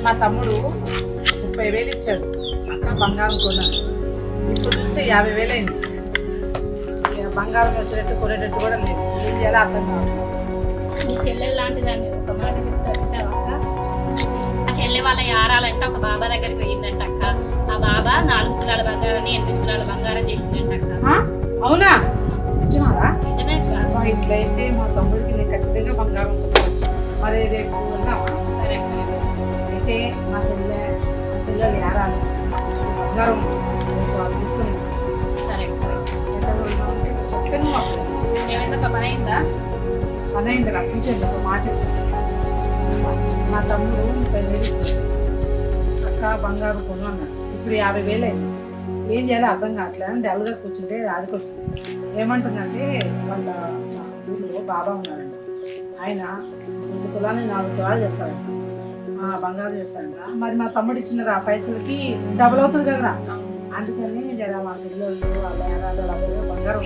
మా తమ్ముడు 30,000 ఇచ్చాడు అక్క బంగారం కొన్నాను. ఇప్పుడు చూస్తే 50,000 అయింది. ఇక బంగారం వచ్చేటట్టు కొనేటట్టు కూడా లేదు. ఏం చేయాలో అర్థం కాదు. నీ చెల్లెలు లాంటిదాన్ని ఒక మాట చెప్తా వింటావా అక్క? చెల్లె వాళ్ళ యారాలంటే ఒక బాబా దగ్గరికి పోయిందంట అక్క. ఆ బాబా 4 తులాల బంగారాన్ని 8 తులాల బంగారం చేసిందంట అక్క. అవునా? నిజమారా? నిజమే అక్క. ఇట్లయితే మా తమ్ముడికి నేను ఖచ్చితంగా బంగారం కొనుక్కోవచ్చు. మరి రేపు వెళ్దామా? సరే అక్క. అయితే మా చెల్లెలు యారాలు బంగారం తీసుకుని సరే అక్క. అంటే చెప్తాను. ఏమైందా పని అయిందా? పని అయింది రా. ఫ్యూచర్లో ఒక మాట చెప్తాను. మా తమ్ముడు 30,000 ఇచ్చాడు అక్క బంగారం కొన్నాను. ఇప్పుడు 50,000 అయింది. ఏం చేయాలో అర్థం కావట్లేదు అని డల్గా కూర్చుంటే రాదికి వచ్చింది. ఏమంటుందంటే వాళ్ళ ఊళ్ళో బాబా ఉన్నాడంట. ఆయన 2 తులాలు 4 తులాలు చేస్తారంట. బంగారం చేస్తారంట. మరి మా తమ్ముడు ఇచ్చిన పైసలకి డబుల్ అవుతుంది కదరా. అందుకని జర మా చెల్లెళ్ళు వాళ్ళ ఏడాది వాళ్ళ బంగారం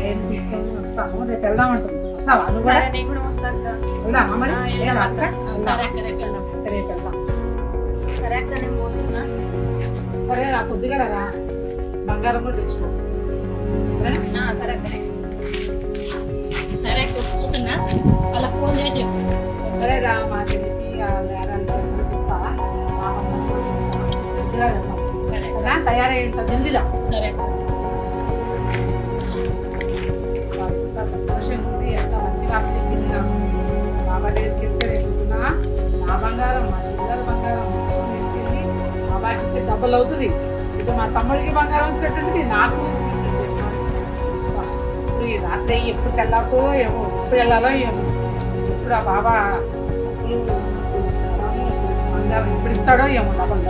ఏం తీసుకొని వస్తాము. రేపు వెళ్దామంటుంది. వస్తావా నువ్వు కూడా? నేను కూడా వస్తాను. వెళ్దామా మరి? సరే అక్క, రేపు వెళ్దాం. రేపు వెళ్దాం. సరే అక్క, నేను పోతున్నా. సరే నా పొద్దుగా రా. బంగారం కూడా తెచ్చుకో. సరేనా? సరే అక్క. సరే అక్క, పోతున్నా. వాళ్ళకి ఫోన్ చేసి చెప్పు. సరే రా. మా చెల్లికి నేరాలకి చెప్తా. నా బంగారం కూడా ఇస్తాను. పొద్దుగా వెళ్దాం. సరే తయారై ఉంటా. జల్దీరా. సరే అక్క. ఎంత సంతోషంగా ఉంది. ఎంత మంచి మాట చెప్పింది. బాబా దగ్గరికి వెళ్తే రేపుతున్నా నా బంగారం మా చెల్లెల బంగారం తీసుకెళ్ళి బాబాకి ఇస్తే డబ్బులు అవుతుంది. ఇక మా తమ్ముడికి బంగారం వచ్చినట్టుంది, నాకు ఇప్పుడు ఈ రాత్రి ఎప్పుడు తెల్లారితో ఏమో, ఎప్పుడు వెళ్ళాలో ఏమో, ఎప్పుడు ఆ బాబా బంగారం ఎప్పుడు ఇస్తాడో ఏమో. డబ్బులు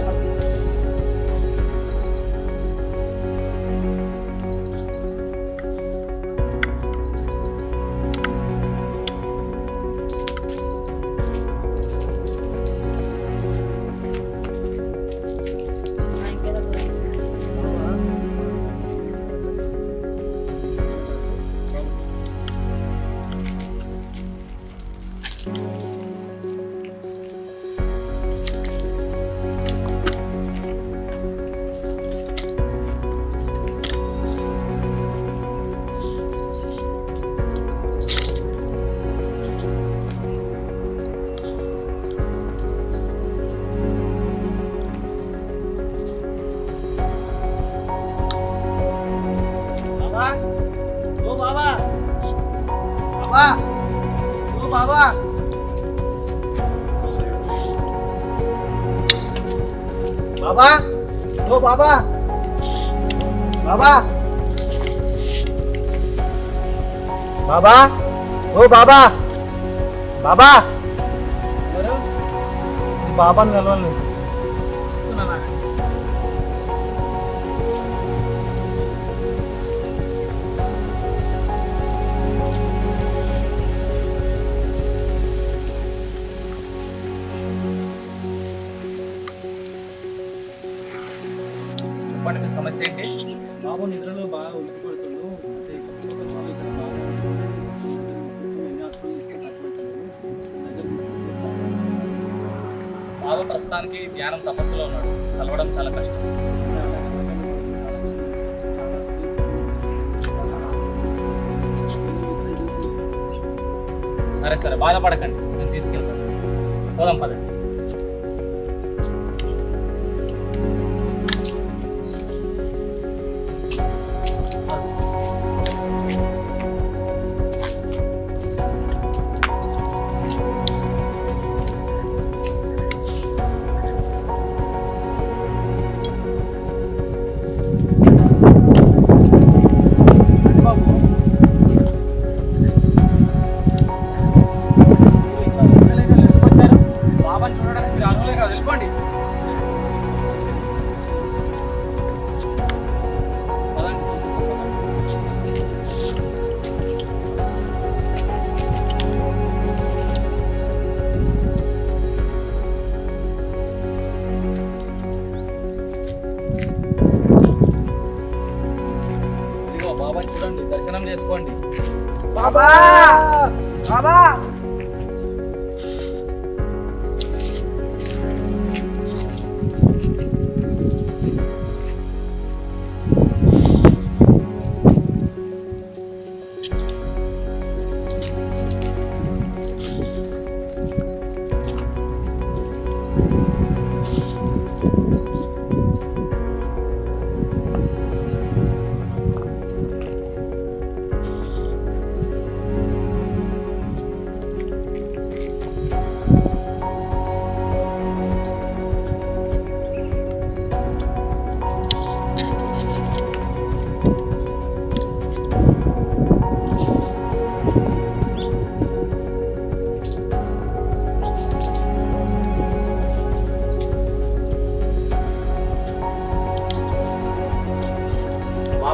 बाबा ओ बाबा बाबा बाबा ओ बाबा बाबा बाबा कलवाली సమస్య ఏంటి? బాబు నిద్రలో బాగా ఉలికి పడుతుండు. బాబు ప్రస్తుతానికి ధ్యానం తపస్సులో ఉన్నాడు. కలవడం చాలా కష్టం. సరే సరే, బాధపడకండి, నేను తీసుకెళ్తాను. పోదాం పదండి. బాబాని చూడండి, దర్శనం చేసుకోండి. బాబా బాబా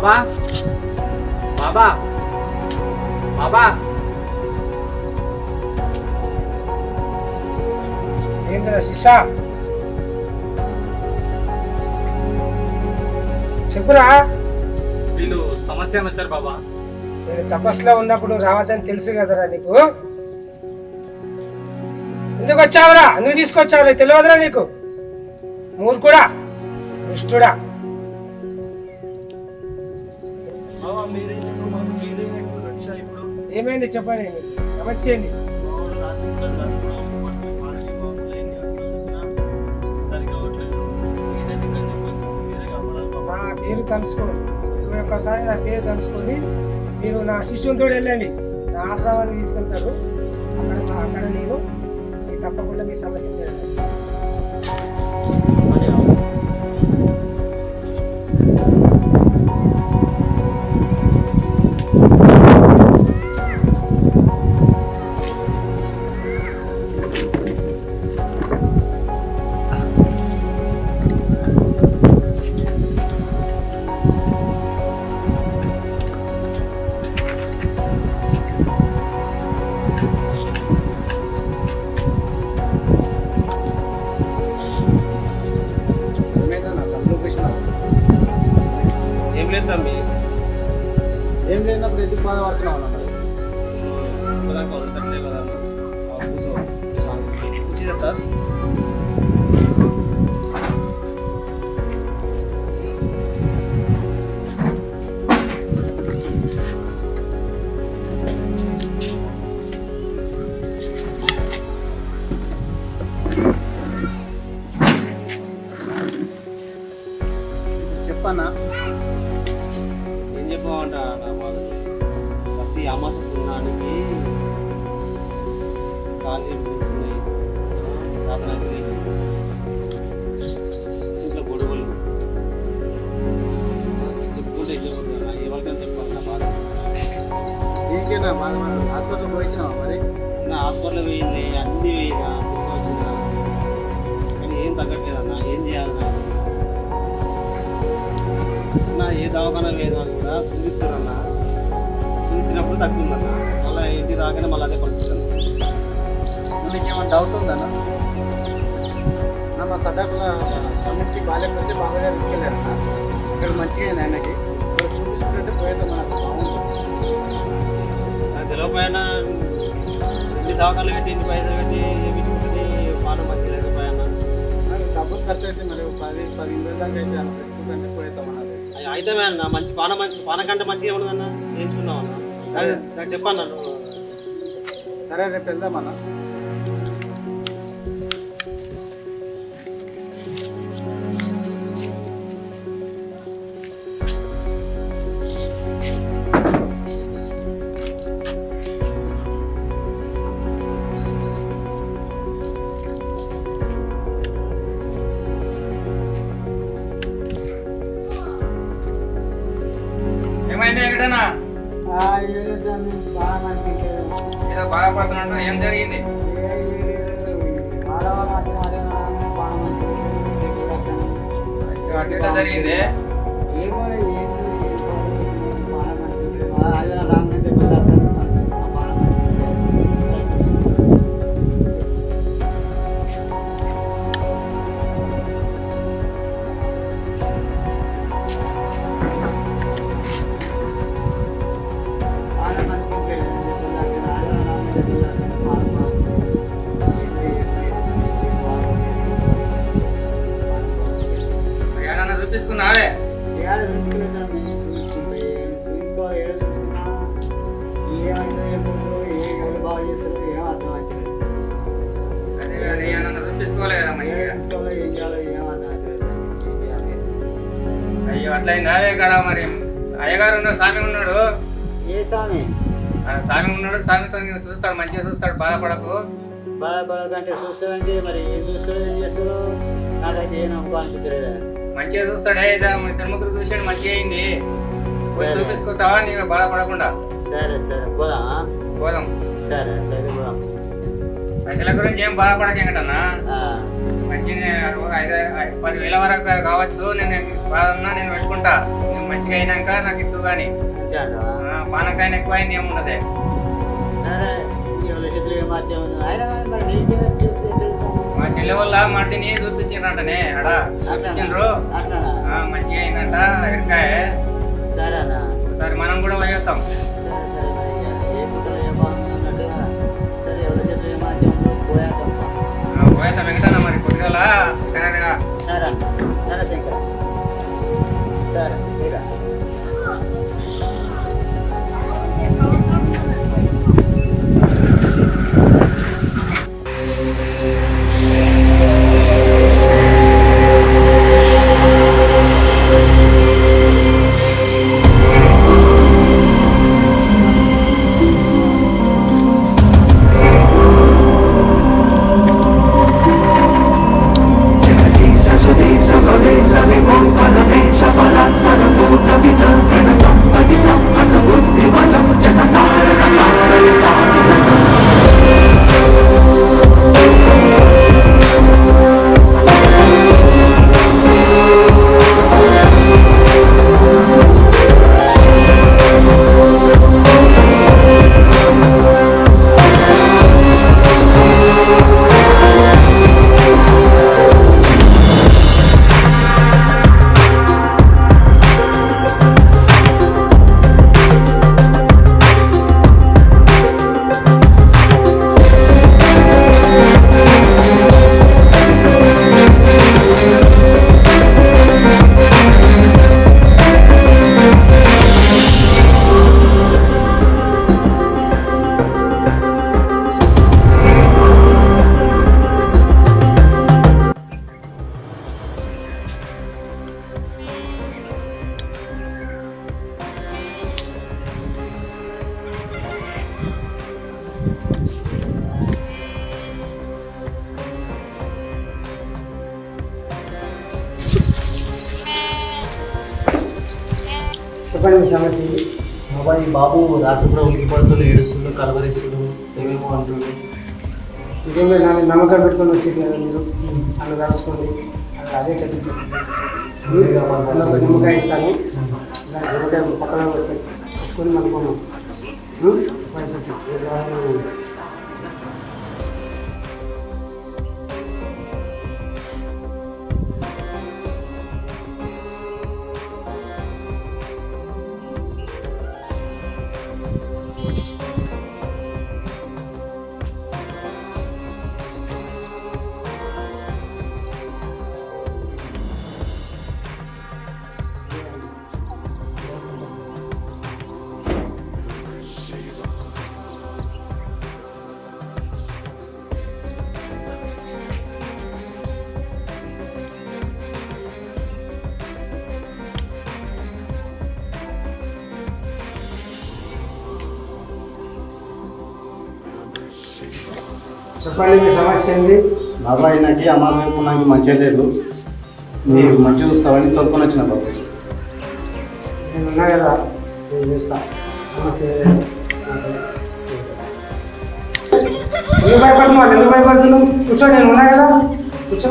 బాబా బాబా బాబా ఏంద్రా శిషా చెప్పురా. వీళ్ళు సమస్య అని వచ్చారు బాబా. నేను తపస్సులో ఉన్నప్పుడు రావద్దని తెలుసు కదరా నీకు. ఎందుకు వచ్చావురా? నువ్వు తీసుకొచ్చావురా? తెలియదురా నీకు? మూర్ఖుడా, దుష్టుడా. బాబా మీరే చెప్పు, మాకు మీరే రక్ష ఇప్పుడు. ఏమైంది చెప్పండి, సమస్య ఏంది? మామూలు రాత్రి పూట నడుపుతున్నాము, వాటికి పాడని మామూలు ఏం చేస్తున్నాము, సరిగ్గా అవ్వట్లేదు. మీరే దిగ్గని చెప్పొచ్చు, మీరే కాపాడాలి బాబా. నా పేరు తలుసుకోండి. నువ్వు ఒక్కసారి నా పేరు తలుసుకొని మీరు నా శిష్యునితో వెళ్ళండి. నా ఆశ్రమాన్ని తీసుకెళ్తారు. అక్కడ నేను తప్పకుండా మీ సమస్య తీరుస్తాను. అని అవును. ఏం లేదు తమ్మి, ఏం లేనప్పుడు ఎందుకు బాధపడుతున్నావు అన్న? శుభ్రంగా వదలట్లే కదా అన్న. కూర్చో, కూర్చిదా. చెప్పన్నా. ఏం చెప్పమంట నా బాధలు. ప్రతి అమాస పుణ్యానికి కాలేజీ కూర్చున్నాయి, సాధనకి ఇంట్లో గొడవలు చెప్పుకుంటే చెప్పకుండా ఎవరికైనా చెప్పాలి నా బాధ. నీకేనా బాధపడ? హాస్పిటల్ పోయించినావా మరి? నా హాస్పిటల్ పోయింది, అన్నీ పోయినా వచ్చిన, కానీ ఏం తగ్గట్లేదన్నా. ఏం చేయాలి నా? ఏ దవాఖాన లేదా కూడా చూపిస్తారన్నా. చూపించినప్పుడు తగ్గుందన్న, మళ్ళీ ఇంటి రాగానే మళ్ళీ అదే పరిస్థితి. నీకేమైనా డౌట్ ఉందన్నా? మా సడ్డాకుల కమ్యూనిటీ బాల్యం వచ్చి బాగా తీసుకెళ్ళారన్నా. ఇక్కడ మంచిగా అయింది ఆయనకి. ఇక్కడ చూపించుకుంటే పోయేది మనకు బాగుంది. నాకు తెలియకపోయినా ఇంటి దవాఖానలు పెట్టి ఇంటి పైసలు పెట్టి వేయించుకుంటుంది, పాలు మంచిగా లేకపోయినా. నాకు డబ్బులు ఖర్చు అయితే మరి 10-15 వేల దాకా అయితే పెట్టుకుంటే పోయేద్దాం అన్నది. అయితే అన్న మంచి పాన కంటే మంచిగా ఉండదన్న, చేయించుకుందాం అన్న. నాకు చెప్పాను నువ్వు. సరే రేపు వెళ్దామన్నా. ఏమైంది ఎక్కడన్నా? బాగా మంచిగా ఏదో బాధపడుతున్నట్టు. ఏం జరిగింది? అటు ఇటు జరిగింది. ఏడన్నా చూపించుకున్నావే? అదే అది ఏమన్నా చూపించుకోలేదా మంచిగా? అయ్యో అట్లయింది. అవే కదా మరి. అయ్యగారు ఉన్నాడు, స్వామి ఉన్నాడు. ఏ స్వామి? స్వామి ఉన్నాడు, స్వామితో చూస్తాడు, మంచిగా చూస్తాడు. బాధపడకు. బాధపడకంటే చూస్తాడంటే మరి ఏం చూస్తాడు, ఏం చేస్తాడు? నాకైతే ఏ నమ్మకం అనిపించలేదు. మంచిగా చూస్తాడే. ఇద్దరు ముగ్గురు చూసాడు, మంచిగా అయింది. పోయి చూపించుకుంటావా నీకు బాధపడకుండా? సరే సరే పోదామా? పోదాం. సరే అట్లయితే పోదాం. పైసల గురించి ఏం బాధపడక వెంకటన్నా. మంచిగా 10,000 వరకు కావచ్చు. నేను బాధన్నా నేను పెట్టుకుంటా. నువ్వు మంచిగా అయినాక నాకు ఇద్దు కానీ అంతే అంటావా? పానకాయన ఎక్కువ అయింది ఏమున్నదే. సరే ఎవరి చేతులు ఏం మార్చాము ఆయన కానీ మరి నీకేం తెలుసు మా చెల్లె వాళ్ళ మట్టిని చూపించిండ్రంటనే ఆడ చూపించిండ్రు. అట్లా మంచిగా అయిందంట ఎరకాయ. సరేనా ఒకసారి మనం కూడా పోయేస్తాం. సరే సరే మరి ఇక ఏ గుట్టలో ఏం బాగుందన్నట్టుగా సరే ఎవరి చేతులు ఏం మార్చాము పోయాక పోయేస్తాం వెంకటన్న మరి కొద్దిగా కరెక్ట్గా. సరే అన్న సరే శంకర్ సరే మీరా చెప్పండి మీ సమస్య ఇది. బాబాయ్ బాబు రాత్రి కూడా ఉలికి పడుతుంది, ఏడుస్తుండు, కలవరిస్తుండు, తెగేమో అంటుండు. నిజం మీద నా మీద నమ్మకం పెట్టుకొని వచ్చారు కదా మీరు, అలా తలుచుకోండి, అదే తగ్గిపోతుంది. నిమ్మకాయ ఇస్తాను, దాని నిమ్మకాయ పక్కన పెట్టుకొని మనకున్నాం చెప్పండి మీ సమస్య ఏంది? బాబాయ్ నాకు అమ్మాయి నాకు మంచిగా లేదు, మీరు మంచిగా చూస్తావని తోలుకొని వచ్చిన బాబాయ్. నేను ఉన్నా కదా, నేను చూస్తా. సమస్య ఎందుకు భయపడుతున్నావు? ఎందుకు భయపడుతున్నావు? కూర్చో, నేను ఉన్నా కదా, కూర్చో.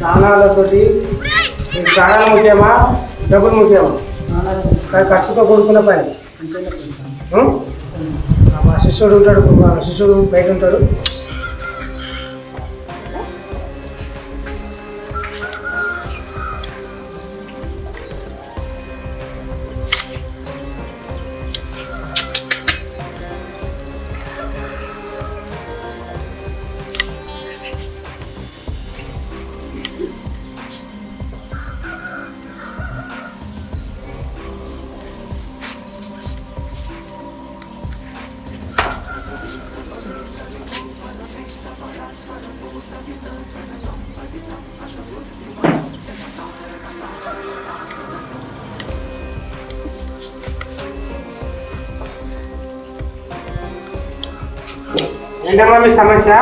ప్రాణాలతోటి ప్రాణాలు ముఖ్యమా, డబ్బులు ముఖ్యమా? ఖర్చుతో కొడుకున్న పని. మా శిష్యుడు ఉంటాడు, మా శిష్యుడు బయట ఉంటాడు. ఏంటమ్మా మీ సమస్య?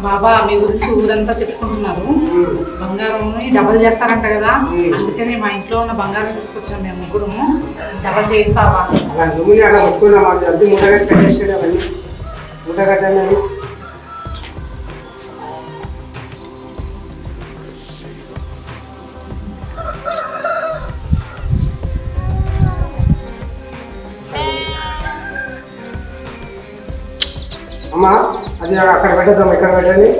బాబా మీ గురించి ఊరంతా చెప్పుకుంటున్నారు. బంగారం డబల్ చేస్తారంట కదా, అందుకనే మా ఇంట్లో ఉన్న బంగారం తీసుకొచ్చాం మేము ముగ్గురము. డబల్ చేయండి బాబా. అలా దుమ్ముని అలా కొట్టుకున్నాం, అద్దె ముట్టగట్టి పెట్టేసాడు, అవన్నీ ముట్టగట్టని. అమ్మా అది అక్కడ పెట్టద్దాం, ఇక్కడ పెట్టండి.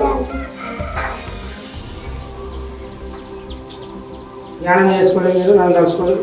ధ్యానం చేసుకోండి, మీరు నన్ను కలుసుకోండి.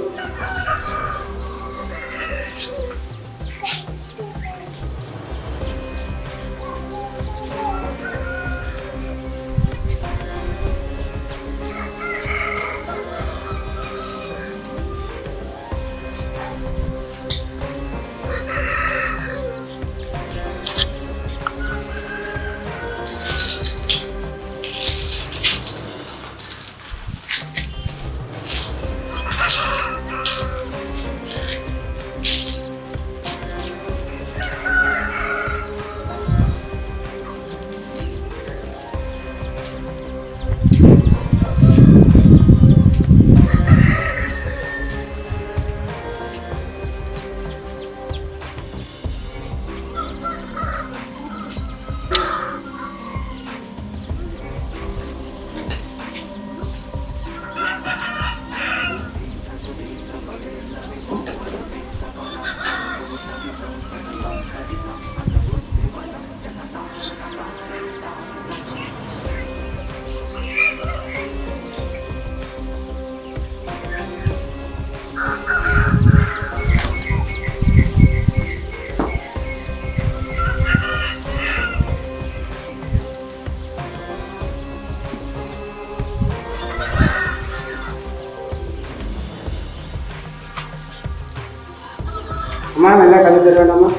అమ్మా మెల్ల కళ్ళు తెరవండి అమ్మా.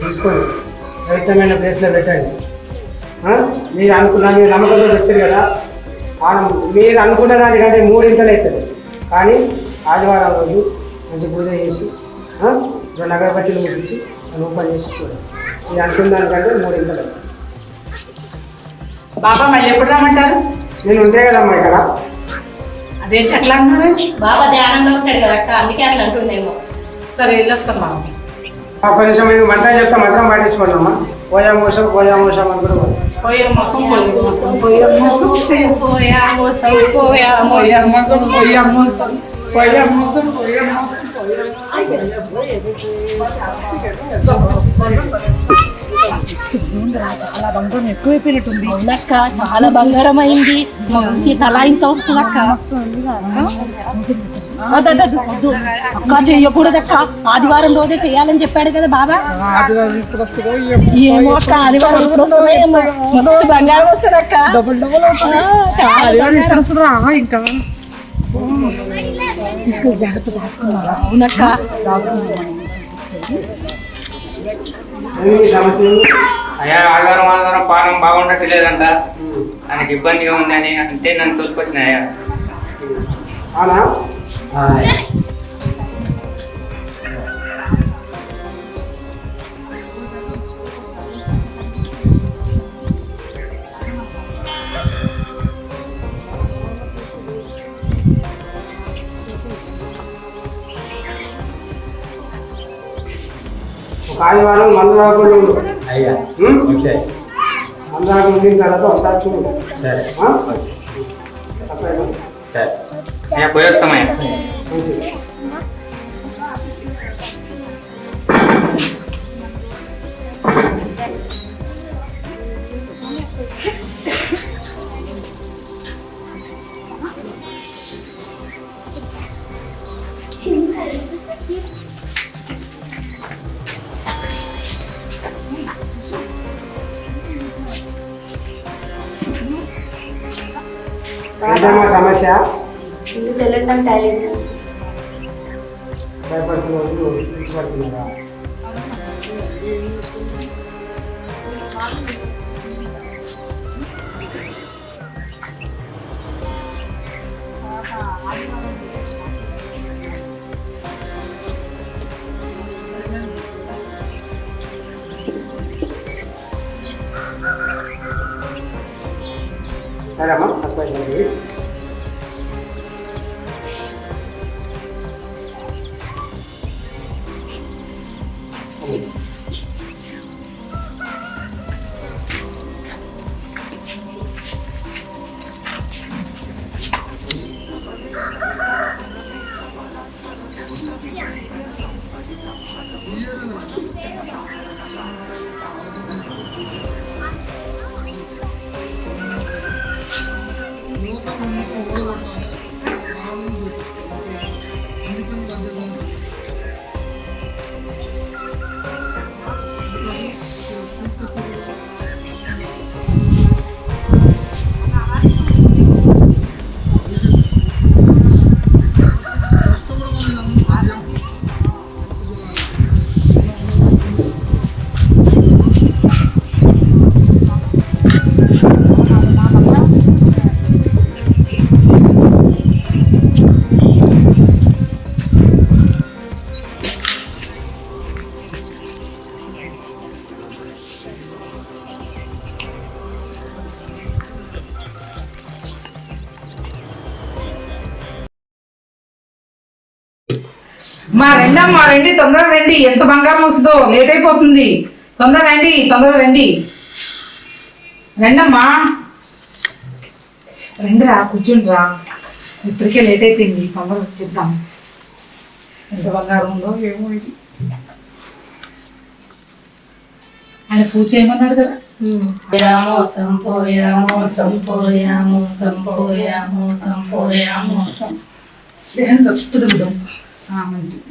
తీసుకోండి, పవిత్రమైన ప్లేస్లో పెట్టండి. మీరు నమ్మకంతో వచ్చారు కదా, మీరు అనుకున్న దానికంటే 3 ఇంతలు అవుతుంది. కానీ ఆదివారం రోజు మంచి పూజ చేసి 2 అగరబత్తీలు ముట్టించి ఓపెన్ చేసి చూడండి. మీరు అనుకున్న దానికంటే 3 ఇంతలు అవుతుంది. బాబా మళ్ళీ ఎప్పుడు రమ్మంటారు? నేను ఉంటే కదమ్మా ఇక్కడ. అదేంటి అట్లా అన్నాడు? బాబా ధ్యానంలో ఉంటాడు కదా అక్క, అందుకే అట్లా అంటుండేమో. సరే వెళ్ళొస్తాం బాబా. ఒక్క నిమిషం మీరు మంత్రం చెప్తా, మంత్రం పాటించుకోండి అమ్మా. పోయామోసం పోయామోసం అని కూడా పోయే మోసం పోయే మోసం పోయే మోసం పోయే మోసం పోయే మోసం పోయే మోసం పోయే మోసం పోయే చాలా బంగారం ఎక్కువైపోయినట్టుంది. అవునక్క, చాలా బంగారం అయింది. మంచి తల ఇంత వస్తుంది అక్క. అక్క చెయ్యకూడదక్క, ఆదివారం రోజే చేయాలని చెప్పాడు కదా బాబా. ఏమో అక్క, ఆదివారం ఇప్పుడు వస్తుందేమో. మస్తు బంగారం వస్తుంది అక్క. ఇంకా తీసుకెళ్ళి జాగ్రత్త రాసుకున్నారా? అవునక్క. సమస్య అయ్యా ఆదివారం పానం బాగుండట్టు లేదంట, ఆయనకి ఇబ్బందిగా ఉంది అని అంటే నన్ను తోలుకొచ్చినాయా. అవునా? ఒక ఆదివారం మందు రాకుండా ఉండు. అయ్యా ఓకే మందు రాకుండా ఉండిన తర్వాత ఒకసారి చూడు. సరే సరే అయ్యా పోయి వస్తామయ్యా. మంచిది. ఏంటమ్మా సమస్య? భయపడుతున్నారా? సరే అమ్మా, తప్పైంది. మా రండి తొందరగా రండి, ఎంత బంగారం వస్తుందో, లేట్ అయిపోతుంది. తొందరగా రండి రండమ్మా, రండిరా, కూర్చుండ్రా. ఇప్పటికే లేట్ అయిపోయింది, తొందరగా వచ్చేద్దాం. ఎంత బంగారం ఉందో ఏమో. ఇది ఆయన పూజ చేయమన్నాడు కదా. మంచిది.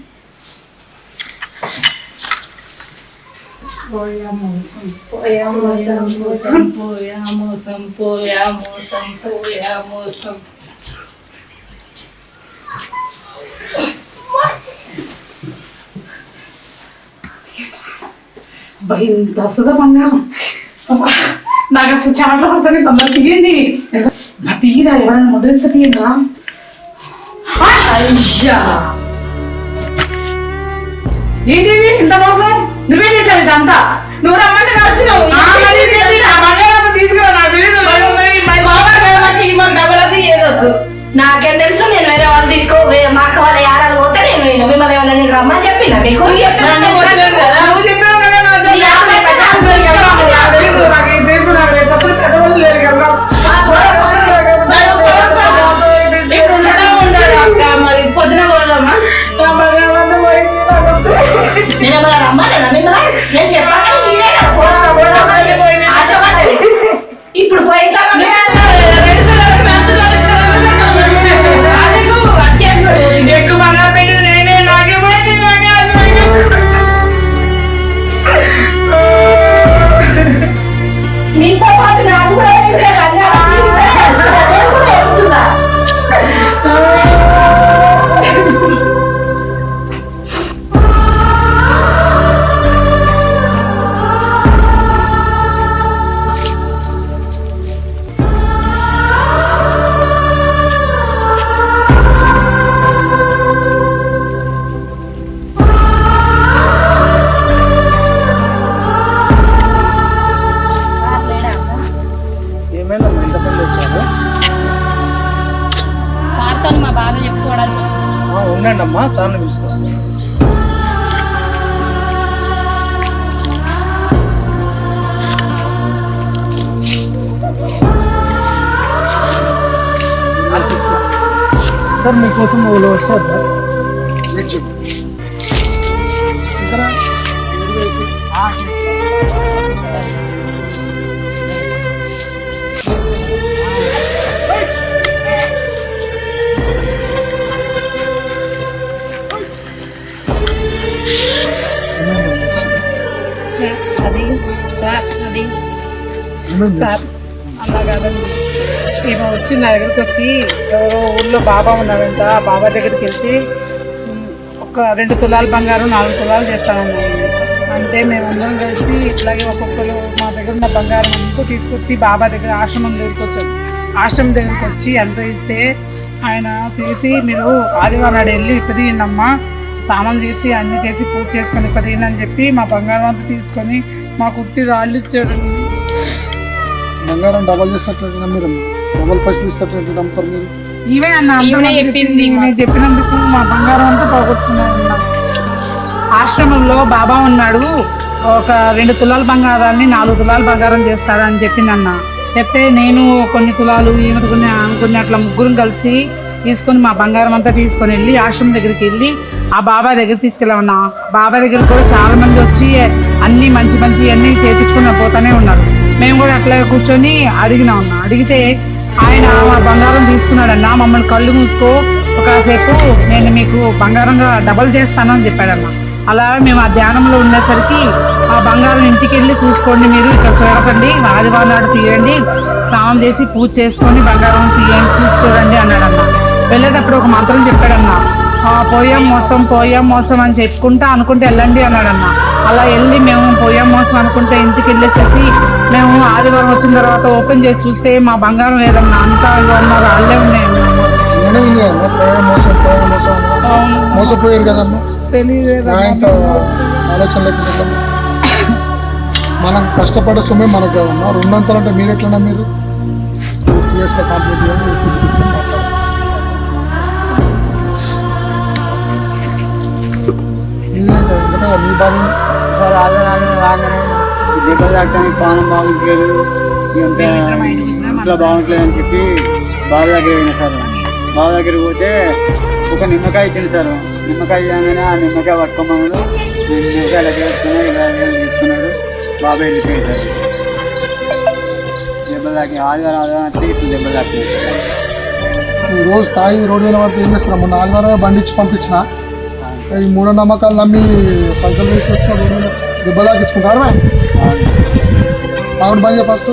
ఇంత వస్తుందా బంగారం? నాకు అసలు చాలా పడుతుంది. తొందర తీయండి, తీరా, ఎవరైనా మొదలు తీయండి రా. ఏంటి ఇంత మోసం? నువ్వే చేసావు ఇదంతా? నువ్వు రమ్మంటే వచ్చినావు. తీసుకురా, నాకు తెలియదు. నాకేం తెలుసు, నేను వేరే వాళ్ళు తీసుకో, మా అక్క వాళ్ళ యారాలు పోతే నేను మిమ్మల్ని ఏమన్నా నేను రమ్మని చెప్పిన మీకు? నువ్వు చెప్పావు కదా, మరి పొద్దున పోదామా? నేను ఏమన్నా రమ్మన్నా మిమ్మల్ని? నేను చెప్పాక మీరే కదా ఆశపడ్డది. ఇప్పుడు పోయిన ఎక్కువ బాగా పెట్టి నేనే నాకే పోయింది. మీతో పాటు నాకు కూడా ఏమైందమ్మా ఇంతమంది వచ్చారు? సార్తో మా బాధ చెప్పుకోవడానికి వచ్చింది. ఉండండి అమ్మా, సార్ని పిలుచుకొస్తాను. సార్ మీకోసం వాళ్ళు వస్తారు సార్. సార్ అలా కాదండి, ఈమె వచ్చి నా దగ్గరికి వచ్చి ఎవరో ఊళ్ళో బాబా ఉన్నాడంట, బాబా దగ్గరికి వెళ్తే ఒక 2 తులాల బంగారం 4 తులాలు చేస్తామన్నాడు. అంటే మేమందరం కలిసి ఇట్లాగే ఒక్కొక్కరు మా దగ్గర ఉన్న బంగారం అంతా తీసుకొచ్చి బాబా దగ్గర ఆశ్రమం దగ్గరికి వచ్చాము. ఆశ్రమం దగ్గరికి వచ్చి ఎంత ఇస్తే ఆయన తీసి, మీరు ఆదివారం నాడు వెళ్ళి ఇప్పదీయండమ్మా, స్నానం చేసి అన్నీ చేసి పూజ చేసుకొని ఇప్పదీయండి అని చెప్పి మా బంగారం అంతా తీసుకొని మా కుట్టి రాళ్ళు ఇచ్చాడు. బంగారం డబల్ చేసేటట్టు మీరు డబల్ పైసలు ఇస్తారు నమ్ముతారు మీరు? ఇవే అన్న చెప్పింది, నేను చెప్పినందుకు మా బంగారం అంతా పోగొట్టుకున్నాను. ఆశ్రమంలో బాబా ఉన్నాడు, ఒక 2 తులాల బంగారాన్ని 4 తులాల బంగారం చేస్తాడని చెప్పిందన్న. చెప్తే నేను కొన్ని తులాలు, ఈమె కొన్ని అట్లా ముగ్గురం కలిసి తీసుకొని మా బంగారం అంతా తీసుకొని వెళ్ళి ఆశ్రమం దగ్గరికి వెళ్ళి ఆ బాబా దగ్గర తీసుకెళ్ళామన్నా. బాబా దగ్గర కూడా చాలా మంది వచ్చి అన్ని మంచి మంచి అన్నీ చేయించుకుని పోతానే ఉన్నారు. మేము కూడా అట్లా కూర్చొని అడిగినామన్నా. అడిగితే ఆయన మా బంగారం తీసుకున్నాడన్నా. మమ్మల్ని కళ్ళు మూసుకో ఒకసేపు నేను మీకు బంగారంగా డబల్ చేస్తాను అని చెప్పాడన్న. అలా మేము ఆ ధ్యానంలో ఉండేసరికి ఆ బంగారం ఇంటికి వెళ్ళి చూసుకోండి, మీరు ఇక్కడ చూడకండి, ఆదివారం నాడు తీయండి, స్నానం చేసి పూజ చేసుకొని బంగారం తీయండి, చూసి చూడండి అన్నాడన్న. వెళ్ళేటప్పుడు ఒక మంత్రం చెప్పాడన్న. పోయాం మోసం అని చెప్పుకుంటా అనుకుంటే వెళ్ళండి అన్నాడన్న. అలా వెళ్ళి మేము పోయాం మోసం అనుకుంటే ఇంటికి వెళ్ళేసేసి మేము ఆదివారం వచ్చిన తర్వాత ఓపెన్ చేసి చూస్తే మా బంగారం లేదన్నా, అంతా ఉన్నారు వాళ్ళే ఉన్నాయన్న. మోసపోయారు కదమ్మా, తెలియలేదు ఇంత ఆలోచన లేకుండా మనం కష్టపడ్డ సొమ్మే మనకు కదమ్మా. 200 అంటే మీరు ఎట్లన్నా మీరు ఇయర్స్లో కంప్లీట్ చేయాలి. మీ బాబు సార్ ఆధారాలు రాగానే దెబ్బలు తాగడానికి పానం బాగుంటలేదు, ఇంట్లో బాగుంటలేదు అని చెప్పి బాబు దగ్గర పోయినా సార్. బాబు దగ్గర పోతే ఒక నిమ్మకాయ ఇచ్చింది సార్. నిమ్మకాయ ఇవ్వగానే ఆ నిమ్మకాయ పట్టుకోమన్నాడు. నేను నిమ్మకాయ దగ్గర పెట్టుకున్నా, ఇలా తీసుకున్నాడు. బాబు వెళ్ళిపోయాడు సార్. దెబ్బలు తాకి ఆదివారం అంటే ఇప్పుడు దెబ్బలు తాకినాయి సార్. రోజు తాగి రోడ్డు మీద పడితే ఏం చేస్తున్నాం? మొన్న ఆదివారమే బండి ఇచ్చి పంపించిన. ఈ మూఢనమ్మకాలు నమ్మి పైసలు వేసి చేసుకున్న దెబ్బ తాకించుకుంటారు. ఆవిడ పని చేయ ఫస్ట్,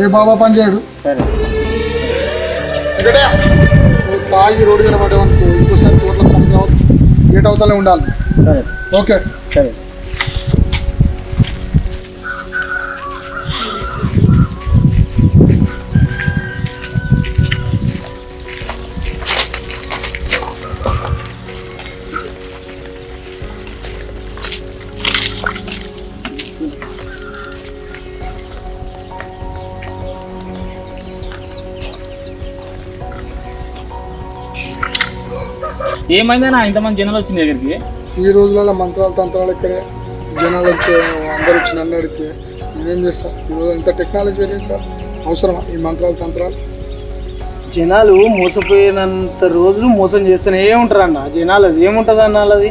ఏ బాబా పని చేయడు. సరే తాగి రోడ్డు మీద పడ్డామనుకో ఇంకోసారి రోడ్ల పని రావద్దు, గేట్ అవతలే ఉండాలి. సరే ఓకే సరే. ఏమైందన్నా ఇంతమంది జనాలు వచ్చింది దగ్గరికి? ఈ రోజులలో మంత్రాలు తంత్రాలు ఇక్కడే జనాలు వచ్చి అందరు వచ్చి నన్ను అడిగితే నేనేం చేస్తా? ఈరోజు ఇంత టెక్నాలజీ పెరిగిందా, అవసరమా ఈ మంత్రాలు తంత్రాలు? జనాలు మోసపోయినంత రోజులు మోసం చేస్తూనే ఉంటారు అన్న. జనాలు అది ఏముంటుంది అన్న వాళ్ళది.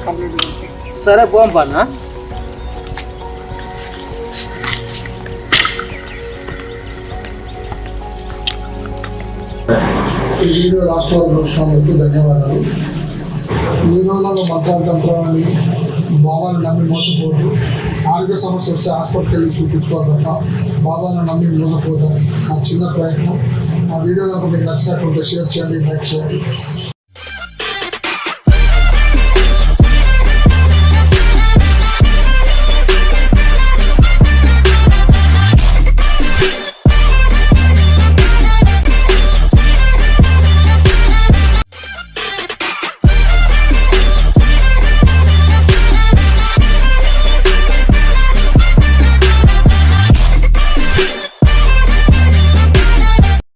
కంప్లీట్ సరే పోం పన్నా. ఈ వీడియో రాష్ట్రాలు చూసినందుకు ధన్యవాదాలు. ఈ రోజులలో మంత్రాలు తంత్రాలని బాబాను నమ్మి మోసపోదు. ఆరోగ్య సమస్య వస్తే హాస్పిటల్కి వెళ్ళి చూపించుకోవాలి తప్ప బాబాను నమ్మి మోసపోతారు. నా చిన్న ప్రయత్నం. నా వీడియో కనుక మీకు నచ్చినట్టుంటే షేర్ చేయండి, లైక్ చేయండి.